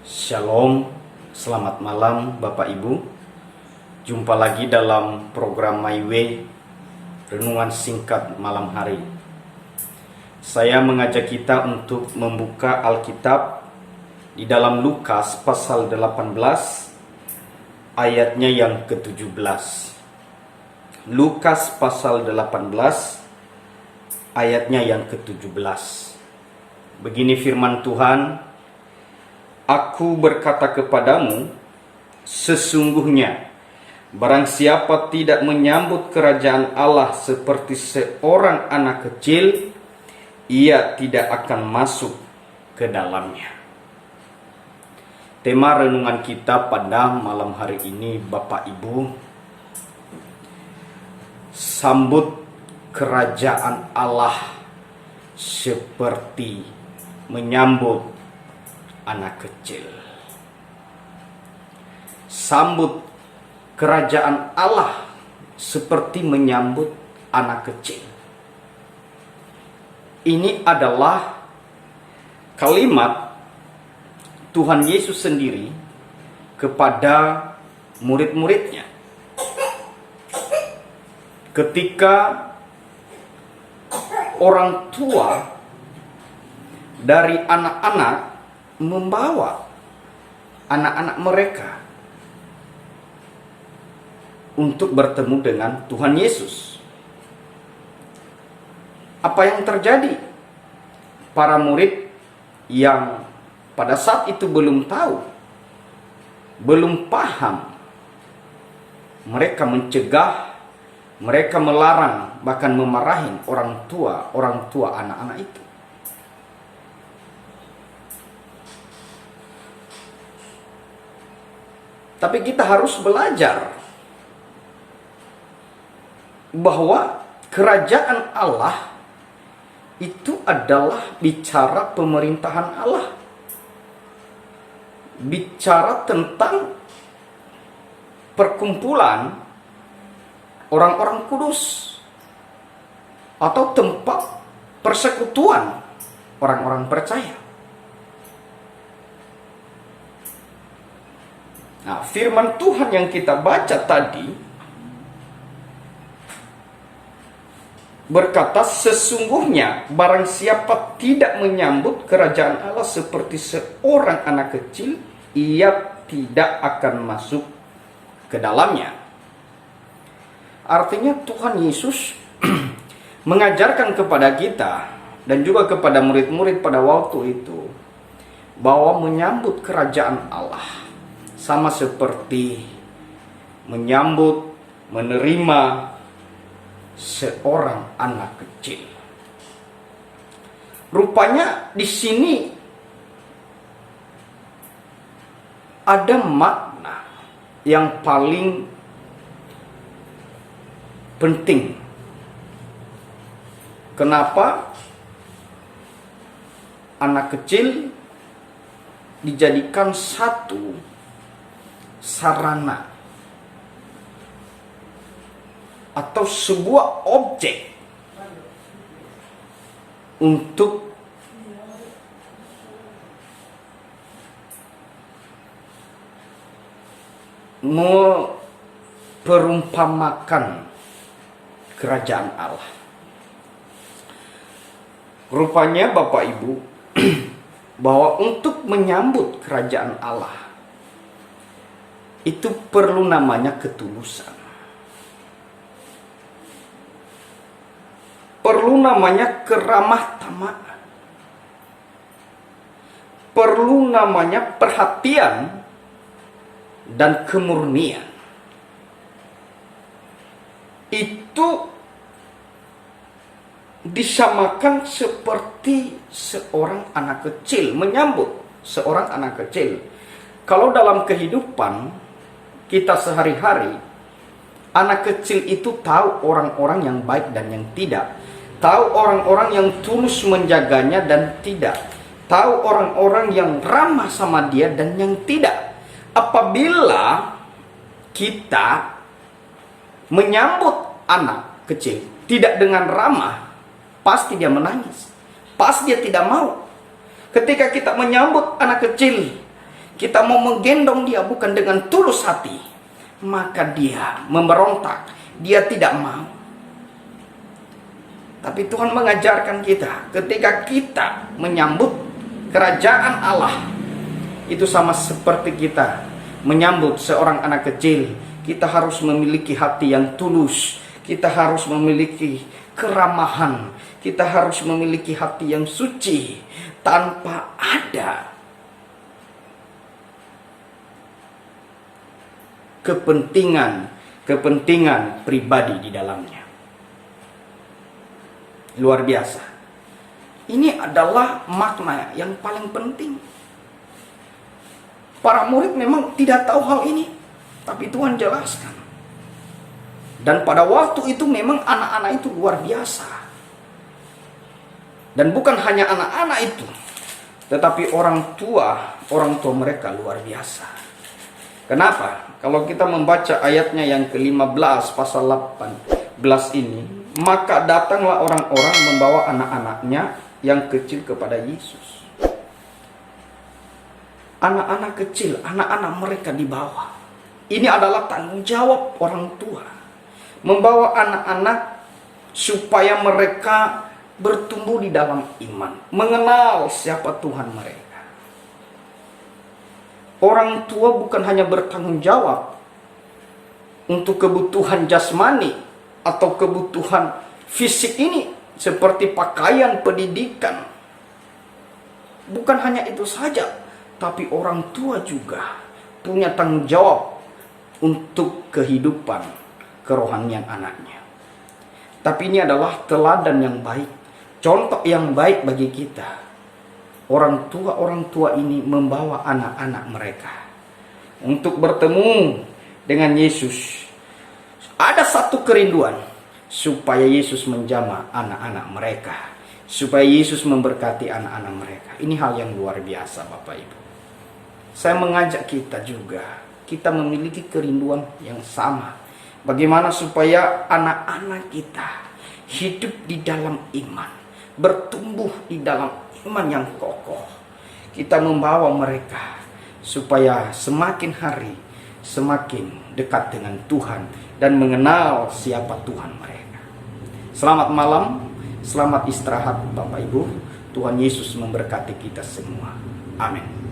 Shalom, selamat malam Bapak Ibu. Jumpa lagi dalam program My Way, renungan singkat malam hari. Saya mengajak kita untuk membuka Alkitab di dalam Lukas pasal 18 ayatnya yang ke-17. Lukas pasal 18 ayatnya yang ke-17. Begini firman Tuhan, "Aku berkata kepadamu, sesungguhnya barang siapa tidak menyambut kerajaan Allah seperti seorang anak kecil, ia tidak akan masuk ke dalamnya." Tema renungan kita pada malam hari ini, Bapak Ibu, sambut kerajaan Allah seperti menyambut anak kecil. Sambut kerajaan Allah seperti menyambut anak kecil. Ini adalah kalimat Tuhan Yesus sendiri kepada murid-muridnya ketika orang tua dari anak-anak membawa anak-anak mereka untuk bertemu dengan Tuhan Yesus. Apa yang terjadi? Para murid yang pada saat itu belum tahu, belum paham, mereka mencegah, mereka melarang, bahkan memarahin orang tua anak-anak itu. Tapi kita harus belajar bahwa kerajaan Allah itu adalah bicara pemerintahan Allah. Bicara tentang perkumpulan orang-orang kudus atau tempat persekutuan orang-orang percaya. Nah, firman Tuhan yang kita baca tadi berkata, sesungguhnya barang siapa tidak menyambut kerajaan Allah seperti seorang anak kecil, ia tidak akan masuk ke dalamnya. Artinya Tuhan Yesus mengajarkan kepada kita dan juga kepada murid-murid pada waktu itu bahwa menyambut kerajaan Allah sama seperti menyambut, menerima seorang anak kecil. Rupanya di sini ada makna yang paling penting. Kenapa anak kecil dijadikan satu sarana atau sebuah objek untuk memperumpamakan kerajaan Allah. Rupanya Bapak Ibu, bahwa untuk menyambut kerajaan Allah itu perlu namanya ketulusan. Perlu namanya keramah tamahan. Perlu namanya perhatian dan kemurnian. Itu disamakan seperti seorang anak kecil, menyambut seorang anak kecil. Kalau dalam kehidupan kita sehari-hari, anak kecil itu tahu orang-orang yang baik dan yang tidak, tahu orang-orang yang tulus menjaganya dan tidak, tahu orang-orang yang ramah sama dia dan yang tidak. Apabila kita menyambut anak kecil tidak dengan ramah, pasti dia menangis, pasti dia tidak mau. Ketika kita menyambut anak kecil kita mau menggendong dia bukan dengan tulus hati, maka dia memberontak, dia tidak mau. Tapi Tuhan mengajarkan kita, ketika kita menyambut kerajaan Allah, itu sama seperti kita menyambut seorang anak kecil. Kita harus memiliki hati yang tulus, kita harus memiliki keramahan, kita harus memiliki hati yang suci, tanpa ada kepentingan pribadi di dalamnya. Luar biasa. Ini adalah makna yang paling penting. Para murid memang tidak tahu hal ini, tapi Tuhan jelaskan. Dan pada waktu itu memang anak-anak itu luar biasa. Dan bukan hanya anak-anak itu, tetapi orang tua mereka luar biasa. Kenapa? Kalau kita membaca ayatnya yang ke-15 pasal 18 ini, maka datanglah orang-orang membawa anak-anaknya yang kecil kepada Yesus. Anak-anak kecil, anak-anak mereka dibawa. Ini adalah tanggung jawab orang tua. Membawa anak-anak supaya mereka bertumbuh di dalam iman, mengenal siapa Tuhan mereka. Orang tua bukan hanya bertanggung jawab untuk kebutuhan jasmani atau kebutuhan fisik ini, seperti pakaian, pendidikan. Bukan hanya itu saja, tapi orang tua juga punya tanggung jawab untuk kehidupan kerohanian anaknya. Tapi ini adalah teladan yang baik, contoh yang baik bagi kita. Orang tua ini membawa anak-anak mereka untuk bertemu dengan Yesus. Ada satu kerinduan, supaya Yesus menjamah anak-anak mereka, supaya Yesus memberkati anak-anak mereka. Ini hal yang luar biasa, Bapak Ibu. Saya mengajak kita juga, kita memiliki kerinduan yang sama. Bagaimana supaya anak-anak kita hidup di dalam iman, bertumbuh di dalam iman yang kokoh. Kita membawa mereka supaya semakin hari semakin dekat dengan Tuhan dan mengenal siapa Tuhan mereka. Selamat malam, selamat istirahat Bapak Ibu. Tuhan Yesus memberkati kita semua. Amin.